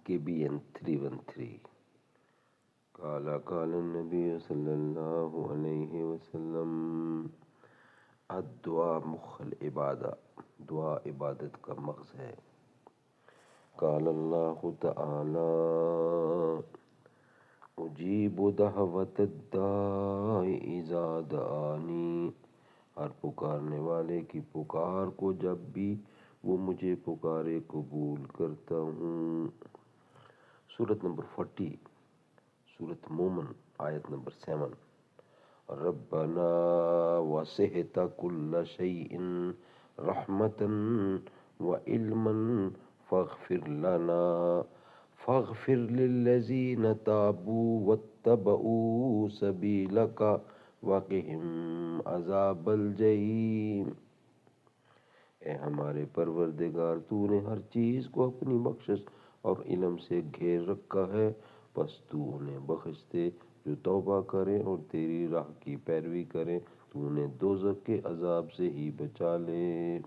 KBN 313 काला काल नबी सल्लल्लाहु अलैहि वसल्लम अद्दुआ मुखल इबादा, दुआ इबादत का मग़ज़ है। काल अल्लाहु तआला उजीबु दअवत दाई इज़ा दआनी, हर पुकारने वाले की पुकार को जब भी वो मुझे पुकारे कबूल करता हूँ। सूरत नंबर 40, सूरत मोमन, आयत नंबर 7। रब्बना वसिअता कुल्ल शैइन रहमतन व इल्मन फग़फिर लना फग़फिर लिल्लज़ीना ताबू वत्तबऊ सबीलका वक़िहिम अज़ाबल जहीम। ए हमारे परवरदिगार, तूने हर चीज़ को अपनी बख्शिश और इल्म से घेर रखा है, बस तू उन्हें बख्श दे जो तौबा करें और तेरी राह की पैरवी करें। तू उन्हें दोज़ख के अजाब से ही बचा ले।